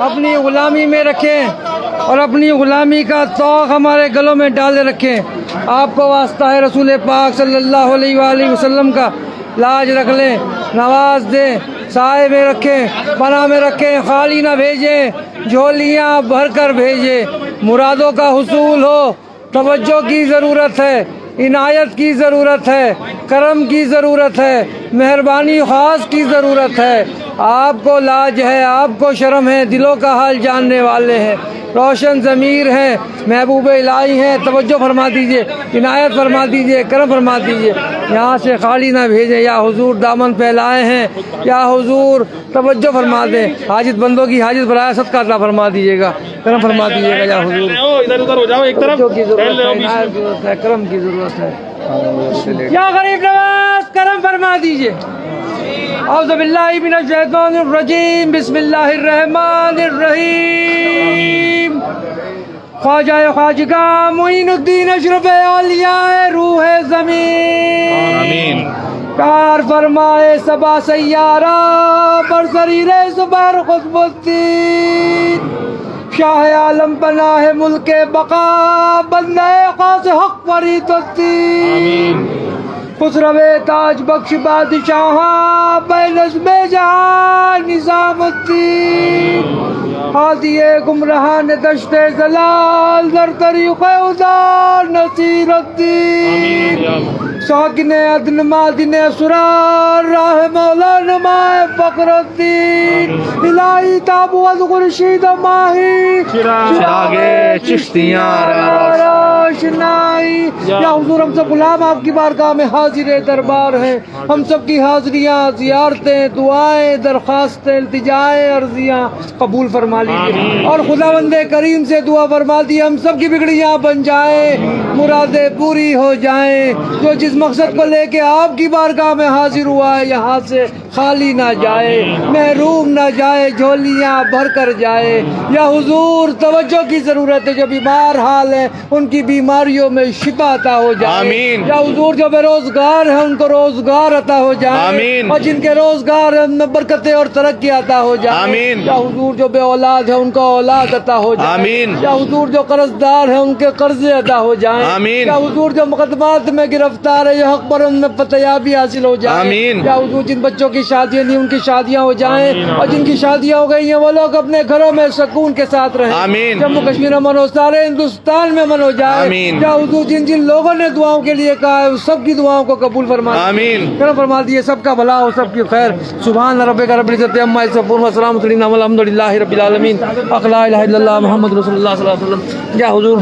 अपनी ग़ुलामी में रखें और अपनी ग़ुलामी का तौक़ हमारे गलों में डाले रखें। आपको वास्ता है रसूल पाक सल्लल्लाहु अलैहि वसल्लम का लाज रख लें, नवाज दें, साए में रखें, पनाह में रखें, खाली ना भेजें, झोलियाँ भर कर भेजें। मुरादों का हुसूल हो, तवज्जो की ज़रूरत है, इनायत की ज़रूरत है, करम की ज़रूरत है, मेहरबानी ख़ास की ज़रूरत है। आपको लाज है, आपको शर्म है, दिलों का हाल जानने वाले हैं, रोशन ज़मीर हैं, महबूब इलाही हैं। तवज्जो फरमा दीजिए, इनायत फरमा दीजिए, करम फरमा दीजिए। यहाँ से खाली ना भेजें। या हुजूर दामन फैलाए हैं, या हुजूर तवज्जो फरमा दें। हाजित बंदों की हाजित बराए सदका अता फरमा दीजिएगा, करम फरमा दीजिएगा। या हुजूर इधर उधर हो जाओ, एक तरफ की ज़रूरत है, इनायत की ज़रूरत है, करम की ज़रूरत है। या गरीब नवाज करम फरमा दीजिए। औज़ु बिल्लाहि मिनश शैतानिर रजीम, बिस्मिल्लाहिर रहमानिर रहीम। ख्वाजा ख्वाजिगा मुईनुद्दीन अशरफ औलिया रूह ज़मीन, आमीन। कार फरमाए सबा सैयारा बरसरीरे ज़ुबर क़ुतबुद्दीन, शाह आलम पनाह मुल्के बका बंदे ख़ास हक़ फरीदुद्दीन, खुसरवे ताज बख्श बादशाह बेनज़्मे जहां निज़ामुद्दीन, हादिए गुमराहान दश्ते ज़लाल दर तरीक़े उदार नसीरुद्दीन, साकिने अदन मादिने सुरार राह मौला नुमाए फ़खरुद्दीन, इलाही ताबूत खुर्शीद माही चिरागे चिश्तियाँ रोशनाई। या हुजूर हम सब गुलाम आपकी बारगाह में हाजिर दरबार हैं। हम सब की हाजिरियाँ, ज़ियारतें, दुआएं, दरख्वास्तें, इल्तिजाएं, अर्जियाँ कबूल फरमा लीजिए और खुदावंदे करीम से दुआ फरमा दी हम सब की बिगड़ियाँ बन जाएं, मुरादें पूरी हो जाएं। जो जिस मकसद को लेके आपकी बारगाह में हाजिर हुआ है यहाँ से खाली ना जाए, महरूम ना जाए, झोलियाँ भर कर जाए। या हुजूर तवज्जो की ज़रूरत है, जो बीमार हाल है उनकी बीमारियों में शिफा अता हो जाए। आमीन। या हुजूर जो बेरोजगार है उनको रोजगार अता हो जाए। आमीन। और जिनके रोजगार है उनमें बरकतें और तरक्की अता हो जाए। आमीन। या हुजूर जो बे औलाद है उनको औलाद अता हो जाए। आमीन। या हुजूर जो कर्जदार है उनके कर्जे अदा हो जाए। आमीन। या हुजूर जो मुकदमात में गिरफ्तार है हक पर उनमें फतयाबी हासिल हो जाए। आमीन। या हुजूर जिन बच्चों की शादियां नहीं उनकी शादियां हो जाएं और जिनकी शादियां हो गई हैं वो लोग अपने घरों में सुकून के साथ रहें। आमीन। जम्मू कश्मीर में मन हो, सारे हिंदुस्तान में मन हो जाए। आमीन। या हुजूर जिन जिन लोगों ने दुआओं के लिए कहा है उस सब की दुआओं को कबूल फरमा आमीन। करम फरमा दिए, सबका भला हो, सबकी खैर। सुभान रब्बिका रब्बिल इज्जति अम्मा यसिफून व सलामुन अलल मुरसलीन वल्हम्दुलिल्लाहि रब्बिल आलमीन। ला इलाहा इल्लल्लाह मुहम्मद रसूलुल्लाह सल्लल्लाहु अलैहि वसल्लम। या हुजूर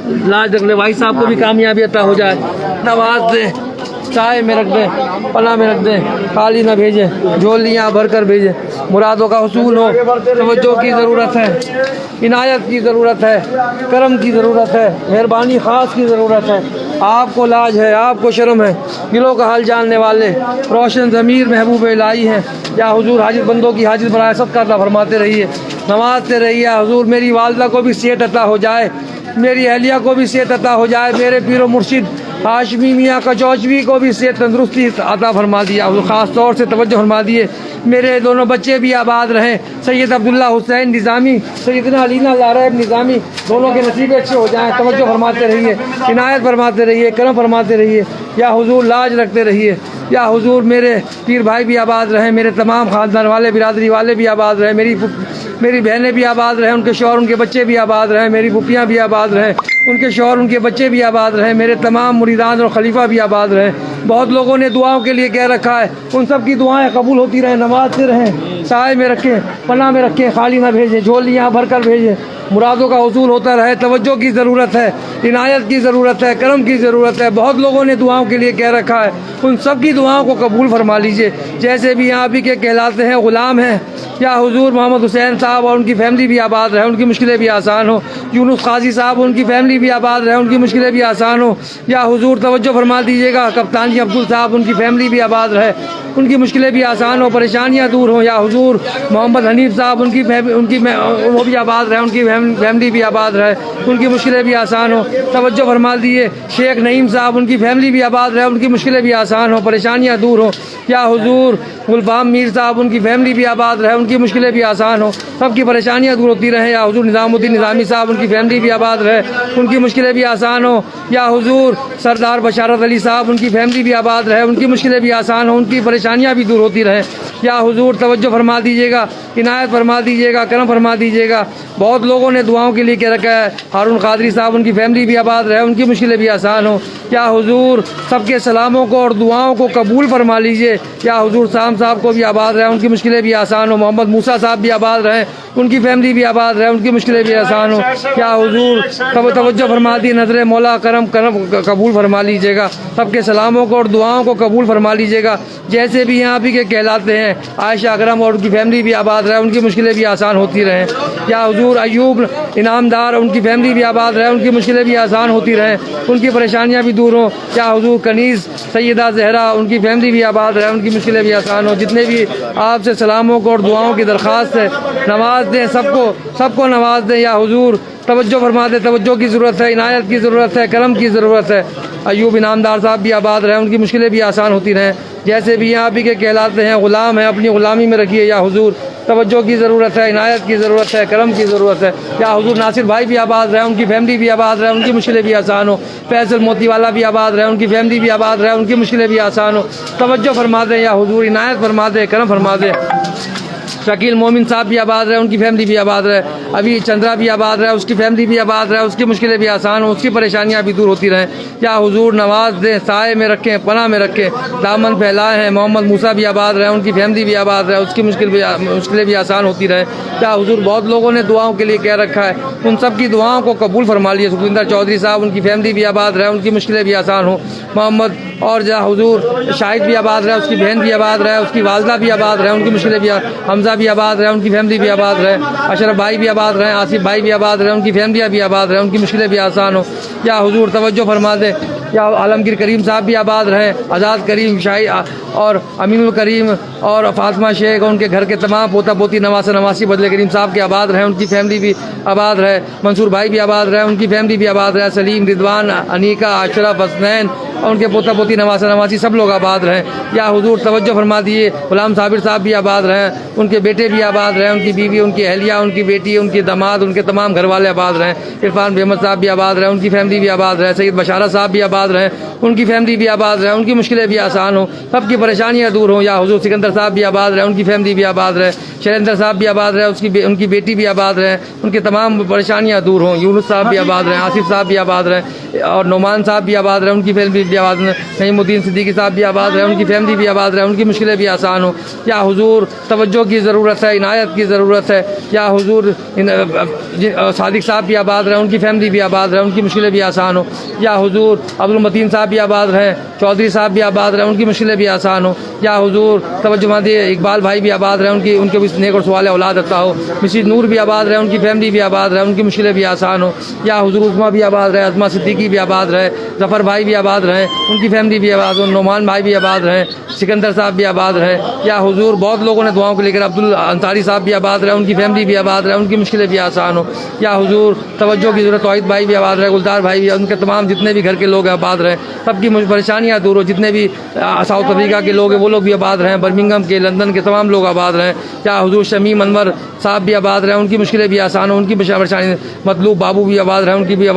लाज रख ले, भाई साहब को भी कामयाबी अता हो जाए, नवाज दे, चाय में रख दें, पना में रख दें, खाली ना भेजें, झोलियाँ भर कर भेजें। मुरादों का हुसूल हो, तवज्जो की ज़रूरत है, इनायत की ज़रूरत है, करम की ज़रूरत है, मेहरबानी ख़ास की ज़रूरत है। आपको लाज है, आपको शर्म है, दिलों का हाल जानने वाले रोशन ज़मीर महबूब इलाही हैं। या हुजूर हाजिर बंदों की हाजिर बराए सदका अता फरमाते रहिए, नवाजते रहिए। हुजूर मेरी वालदा को भी सेहत अता हो जाए, मेरी अहलिया को भी सेहत अता हो जाए, मेरे पीरो मुर्शिद हाशमी मियाँ कचौचवी को भी सेहत तंदुरुस्ती अता फरमा दिया। ख़ास तौर से तवज्जो फरमा दिए मेरे दोनों बच्चे भी आबाद रहें, सैयद अब्दुल्ला हुसैन निज़ामी, सैयदना अलीना लारैब निज़ामी, दोनों के नसीबे अच्छे हो जाएँ। तवज्जो फरमाते रहिए, इनायत फरमाते रहिए, करम फरमाते रहिए। या हुजूर लाज रखते रहिए। या हुजूर मेरे पीर भाई भी आबाद रहें, मेरे तमाम ख़ानदान वाले बिरादरी वाले भी आबाद रहें, मेरी बहनें भी आबाद रहें, उनके शौहर उनके बच्चे भी आबाद रहें, मेरी फूफियाँ भी आबाद रहें, उनके शौहर उनके बच्चे भी आबाद रहें, मेरे तमाम मुरीदान और खलीफा भी आबाद रहें। बहुत लोगों ने दुआओं के लिए कह रखा है, उन सब की दुआएं कबूल होती रहें, नमाज़ते रहें, साए में रखें, पनाह में रखें, खाली ना भेजें, झोलियाँ भर कर भेजें। मुरादों का हुसूल होता रहे। तवज्जो की ज़रूरत है, इनायत की ज़रूरत है, करम की ज़रूरत है। बहुत लोगों ने दुआओं के लिए कह रखा है, उन सब की दुआओं को कबूल फरमा लीजिए। जैसे भी यहाँ भी के कहलाते हैं ग़ुलाम हैं, या हुजूर मोहम्मद हुसैन साहब और उनकी फैमिली भी आबाद रहे, उनकी मुश्किलें भी आसान हो। यूनुस काजी साहब उनकी फैमिली भी आबाद रहे, उनकी मुश्किलें भी आसान हो। या हुजूर तवज्जो फरमा दीजिएगा, कप्तानी अब्दुल साहब उनकी फैमिली भी आबाद रहे, उनकी मुश्किलें भी आसान हो, परेशानियाँ दूर हों। या हुजूर मोहम्मद हनीफ साहब उनकी वो भी आबाद रहे, उनकी फैमिली भी आबाद रहे, उनकी मुश्किलें भी आसान हो। तवज्जो फरमा दिए शेख नईम साहब, उनकी फैमिली भी आबाद रहे, उनकी मुश्किलें भी आसान हो, परेशानियाँ दूर हो। या हुजूर गुलफाम मीर साहब उनकी फैमिली भी आबाद रहे, उनकी मुश्किलें भी आसान हो, सबकी परेशानियाँ दूर होती रहें। या हुजूर निज़ामुद्दीन निज़ामी साहब उनकी फैमिली भी आबाद रहे, उनकी मुश्किलें भी आसान हो। या हुजूर सरदार बशारत अली साहब उनकी फैमिली भी आबाद रहे, उनकी मुश्किलें भी आसान हो, उनकी परेशानियाँ भी दूर होती रहें। या हुजूर तवज्जो फरमा दीजिएगा, इनायत फरमा दीजिएगा, करम फरमा दीजिएगा। बहुत लोगों ने दुआओं के लिए कह रखा है, हारून कादरी साहब उनकी फैमिली भी आबाद रहे, उनकी मुश्किलें भी आसान हो। या हुजूर सबके सलामों को और दुआओं को कबूल फरमा लीजिए। या हुजूर साम साहब को भी आबाद रहे, उनकी मुश्किलें भी आसान हो। मोहम्मद मूसा साहब भी आबाद रहें, उनकी फैमिली भी आबाद रहे, उनकी मुश्किलें भी आसान हो। या हुजूर तवज्जो फरमा दी, नजर मौला करम करम कबूल फरमा लीजिएगा, सबके सलामों को और दुआओं को कबूल फरमा लीजिएगा। जैसे भी यहाँ भी के कहलाते हैं, आयशा अकरम और उनकी फैमिली भी आबाद रहे, उनकी मुश्किलें भी आसान होती रहें। या हुजूर अयूब इनामदार उनकी फैमिली भी आबाद रहे, उनकी मुश्किलें भी आसान होती रहें, उनकी परेशानियाँ भी दूर हों। या हुजूर कनीज़ सैयदा जहरा उनकी फैमिली भी आबाद रहे, उनकी मुश्किलें भी आसान हो। जितने भी आपसे सलामों को और दुआओं की दरख्वास्त है, नवाज दें, सबको नवाज दें। या हुजूर तवज्जो फरमा दे, तवज्जो की ज़रूरत है, इनायत की ज़रूरत है, करम की ज़रूरत है। अयूब इनामदार साहब भी आबाद रहे, उनकी मुश्किलें भी आसान होती रहें। जैसे भी यहाँ भी के कहलाते हैं, ग़ुलाम हैं, अपनी ग़ुलामी में रखिए। या हुजूर तवज्जो की ज़रूरत है, इनायत की ज़रूरत है, करम की ज़रूरत है। या हुजूर नासिर भाई भी आबाद रहे, उनकी फैमिली भी आबाद रहे, उनकी मुश्किलें भी आसान हो। फैसल मोती वाला भी आबाद रहे, उनकी फैमिली भी आबाद रहे, उनकी मुश्किलें भी आसान हो। तवज्जो फरमा दें या हुजूर, इनायत फरमा दें, करम फरमा दें। शकील मोमिन साहब भी आबाद रहे, उनकी फैमिली भी आबाद रहे। अभी चंद्रा भी आबाद रहे, उसकी फैमिली भी आबाद रहे, उसकी मुश्किलें भी आसान हो, उसकी परेशानियाँ भी दूर होती रहें। या हुजूर नवाज दें, साए में रखें, पनाह में रखें, दामन फैलाए हैं। मोहम्मद मूसा भी आबाद रहे, उनकी फैमिली भी आबाद रहे, उसकी मुश्किलें भी आसान होती रहें। या हुजूर बहुत लोगों ने दुआओं के लिए कह रखा है, उन सब की दुआओं को कबूल फरमा लिए। सुखविंदर चौधरी साहब उनकी फैमिली भी आबाद रहे, उनकी मुश्किलें भी आसान हो। मोहम्मद और जा हुजूर शाहिद भी आबाद रहे, उसकी बहन भी आबाद रहे, उसकी वालदा भी आबाद रहे, उनकी मुश्किलें भी। हमजा भी आबाद रहे, उनकी फैमिली भी आबाद रहे। अशरफ भाई भी आबाद रहे, आसिफ भाई भी आबाद रहे, उनकी फैमिलियाँ भी आबाद रहे, उनकी मुश्किलें भी आसान हो। या हुजूर तवज्जो फरमा दे। या आलमगीर करीम साहब भी आबाद रहे, आज़ाद करीम शाही और अमीनुल करीम और फातिमा शेख, उनके घर के तमाम पोता पोती नवासा नवासी बदले करीम साहब के आबाद रहे, उनकी फैमिली भी आबाद रहे। मंसूर भाई भी आबाद रहे, उनकी फैमिली भी आबाद रहे। सलीम, रिदवान, अनीका, अशरफ, हसनैन और उनके पोता पोती नवासा नवासी सब लोग आबाद रहे। या हुजूर तवज्जो फरमा दिए, गुलाम साबिर साहब भी आबाद रहे, उनके बेटे भी आबाद रहे, उनकी बीवी, उनकी अहलिया, उनकी बेटी, उनके दामाद, उनके तमाम घर वाले आबाद रहे। इरफान बेहमद साहब भी आबाद रहे, उनकी फैमिली भी आबाद रहे। सैयद बशारा साहब भी आबाद रहे, उनकी फैमिली भी आबाद रहे, उनकी मुश्किलें भी आसान हो, सबकी परेशानियाँ दूर हों। या हुजूर सिकंदर साहब भी आबाद रहे, उनकी फैमिली भी आबाद रहे। शैलेंद्र साहब भी आबाद रहे, उनकी बेटी भी आबाद रहे, उनकी तमाम परेशानियाँ दूर हों। यूनुस साहब भी आबाद रहे, आसिफ साहब भी आबाद रहे और नोमान साहब भी आबाद रहे, उनकी फैमिली भी आबाद रहे। नईमुद्दीन सिद्दीकी साहब भी आबाद रहे, उनकी फैमिली भी आबाद रहे, उनकी मुश्किलें भी आसान हो। या हुजूर तवज्जो की ज़रूरत है, इनायत की ज़रूरत है। या हुजूर सादिक साहब भी आबाद रहे, उनकी फैमिली भी आबाद रहे, उनकी मुश्किलें भी आसान हो। या हुजूर अब्दुल मतीन साहब भी आबाद रहे, चौधरी साहब भी आबाद रहे, उनकी मुश्किलें भी आसान हो। या हुजूर तवज्जो दिए, इकबाल भाई भी आबाद रहे, उनके भी नेक और सवाल औलाद अता हो। मिसिज नूर भी आबाद रहे, उनकी फैमिली भी आबाद रहे, उनकी मुश्किलें भी आसान हो। या हुजूर उस्मा भी आबाद रहे, अज़मा सिद्दीकी भी आबाद रहे, जफ़र भाई भी आबाद रहे, उनकी फैमिली भी आबाद हो। नोमान भाई भी आबाद रहे, सिकंदर साहब भी आबाद रहे। या हुजूर बहुत लोगों ने दुआओं को लेकर, अब्दुल अंसारी साहब भी आबाद रहे, उनकी फैमिली भी आबाद रहे, उनकी मुश्किलें भी आसान हो। या हुजूर तवज्जो की ज़रूरत, तौहीद भाई भी आबाद रहे, गुलजार भाई भी, उनके तमाम जितने भी घर के लोग आबाद रहे, सबकी परेशानियाँ दूर हो। जितने भी साउथ अफ्रीका के लोग हैं वो लोग भी आबाद रहे, बर्मिंघम के, लंदन के तमाम लोग आबाद रहे। या हुजूर शमीम अनवर साहब भी आबाद रहे, उनकी मुश्किलें भी आसान हो, उनकी परेशानी। मतलूब बाबू भी आबाद रहे,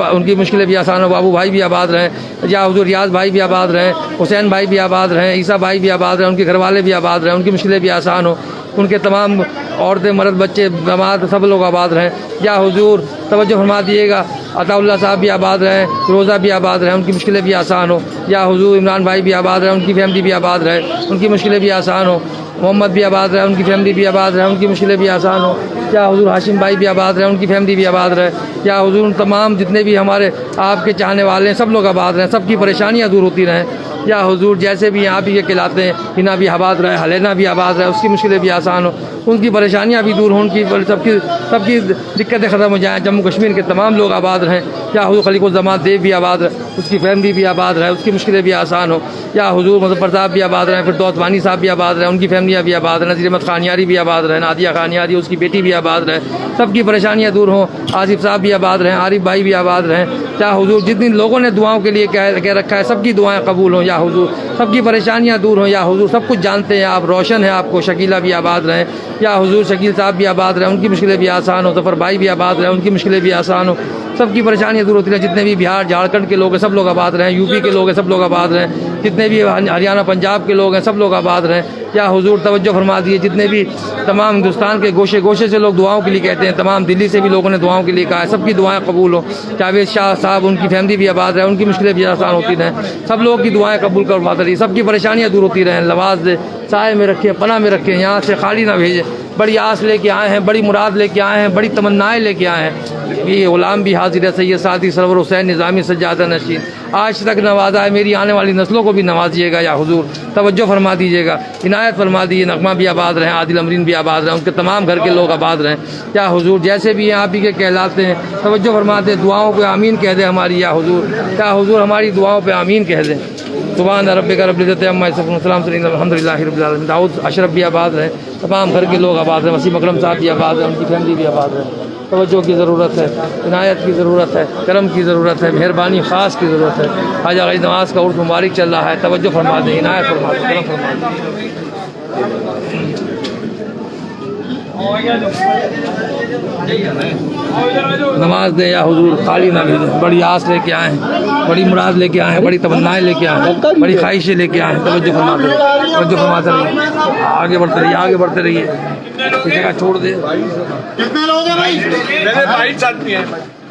उनकी मुश्किलें भी आसान हो, बाबू भाई भी आबाद रहे। या हुजूर रियाज भाई भी आबाद रहे, हुसैन भाई भी आबाद रहे, ईसा भाई भी आबाद रहे, उनके घर वाले भी आबाद रहे, उनकी मुश्किलें भी आसान हो, उनके तमाम औरतें, मर्द, बच्चे, दामाद सब लोग आबाद रहें। या हुजूर तवज्जो फरमा दिएगा, अताउल्लाह साहब भी आबाद रहे, रोज़ा भी आबाद रहे, उनकी मुश्किलें भी आसान हो। या हुजूर इमरान भाई भी आबाद रहे, उनकी फैमिली भी आबाद रहे, उनकी मुश्किलें भी आसान हो। मोहम्मद भी आबाद रहे, उनकी फैमिली भी आबाद रहे, उनकी मुश्किलें भी आसान हो। या हुजूर हाशिम भाई भी आबाद रहे, उनकी फैमिली भी आबाद रहे। या हुजूर तमाम जितने भी हमारे आपके चाहने वाले हैं सब लोग आबाद रहें, सबकी परेशानियाँ दूर होती रहें। या हुजूर जैसे भी यहाँ भी ये खिलाते हैं, हिना भी आबाद रहे, हलेना भी आबाद रहे, उसकी मुश्किलें भी आसान हो, उनकी परेशानियाँ भी दूर हों, उनकी सबकी दिक्कतें ख़त्म हो जाएँ। जम्मू कश्मीर के तमाम लोग आबाद रहें। या हुजूर खलीकुज़्ज़मान देव भी आबाद रहे, उसकी फैमिली भी आबाद रहे, उसकी मुश्किलें भी आसान हो। या हुजूर मुज़फ़्फ़र साहब भी आबाद रहें, फिरदौस वानी साहब भी आबाद रहे, उनकी फैमिलियाँ भी आबाद रहें। नज़ीर अहमद खानियारी भी आबाद रहे, नादिया खानियारी उसकी बेटी भी आबाद रहे, सबकी परेशानियाँ दूर हों। आसिफ साहब भी आबाद रहें, आरिफ भाई भी आबाद रहें। या हुजूर जितने लोगों ने दुआओं के लिए कह रखा है सबकी दुआएँ कबूल हों। या हुजूर सबकी परेशानियाँ दूर हों या हुजूर। सब कुछ जानते हैं आप, रोशन है आपको, शकीला भी आबाद रहें या हुजूर, शकील साहब भी आबाद रहें, उनकी मुश्किलें भी आसान हो, ज़फ़र भाई भी आबाद रहें, उनकी मुश्किलें भी आसान हो, सबकी परेशानियाँ दूर होती हैं। जितने भी बिहार झारखंड के लोग हैं सब लोग आबाद रहें, यूपी के लोग हैं सब लोग आबाद रहें, जितने भी हरियाणा पंजाब के लोग हैं सब लोग आबाद रहें। या हुजूर तवज्जो फरमा दिए, जितने भी तमाम हिंदुस्तान के गोशे गोशे से लोग दुआओं के लिए कहते हैं, तमाम दिल्ली से भी लोगों ने दुआओं के लिए कहा है, सबकी दुआएं कबूल हो। जावेद शाह साहब, उनकी फैमिली भी आबाद रहे, उनकी मुश्किलें भी आसान होती रहें, सब लोग की दुआएं कबूल करवाते रहिए, सबकी परेशानियाँ दूर होती रहें। नवाज दे, साए में रखें, पनाह में रखें, यहाँ से खाली ना भेजें। बड़ी आस लेके आए हैं, बड़ी मुराद लेके आए हैं, बड़ी तमन्नाएं लेके आए हैं। ये गुलाम भी हाजिर है, सैयद सादी सरवर हुसैन निज़ामी सज्जादा नशीन, आज तक नवाजा है, मेरी आने वाली नस्लों को भी नवाजिएगा या हुजूर, तवज्जो फरमा दीजिएगा, इनायत फरमा दीजिए। नगमा भी आबाद रहें, आदिल अमरीन भी आबाद रहें, उनके तमाम घर के लोग आबाद रहें या हुजूर। जैसे भी हैं आप ही के कहलाते हैं, तवज्जो फरमाते हैं, दुआओं पे आमीन कह दें हमारी या हुजूर हमारी दुआओं पे आमीन कह दें। सुभान रब्बिका रब्बिल इज़्ज़ति अम्मा यसिफून, अल्हम्दुलिल्लाहि रब्बिल आलमीन। दाऊद अशरफ भी आबाद रहें, तमाम घर के लोग आबाद रहें, वसीम अकरम साहब भी आबाद हैं, उनकी फैमिली भी आबाद है। तवज्जो की ज़रूरत है, इनायत की ज़रूरत है, करम की ज़रूरत है, मेहरबानी ख़ास की ज़रूरत है। आज अगली नमाज का उर्स मुबारक चल रहा है, तवज्जो फरमा दें, इनायत फरमा दें, करम फरमा दें। नमाज दें या हुजूर, खाली ना भेजें। बड़ी आस लेके आए हैं, बड़ी मुराद लेके आए हैं, बड़ी तमन्नाएं लेके आए हैं, बड़ी ख्वाहिशें लेके आए हैं। तवज्जो फरमाते रहिए, तवज्जो फरमाते रहिए, आगे बढ़ते रहिए, आगे बढ़ते रहिए, किसी जगह छोड़ दे। कितने लोग हैं भाई? मेरे 22 आदमी है,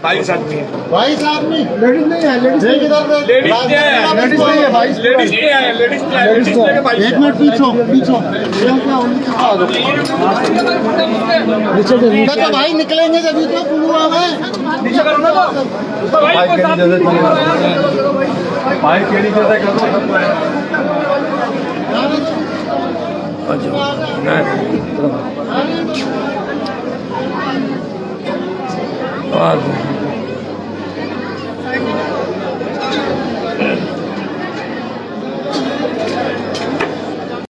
22 आदमी है। 22 आदमी। लेडीज नहीं है, लेडीज नहीं है, लेडीज नहीं है, लेडीज नहीं है भाई, लेडीज नहीं है, लेडीज नहीं है, लेडीज लेके 22। एक मिनट पीछो पीछो तो भाई निकलेंगे जब तो पुलवा में नीचे करो ना तो भाई को साथ भाई केड़ी जैसा कर दो। अच्छा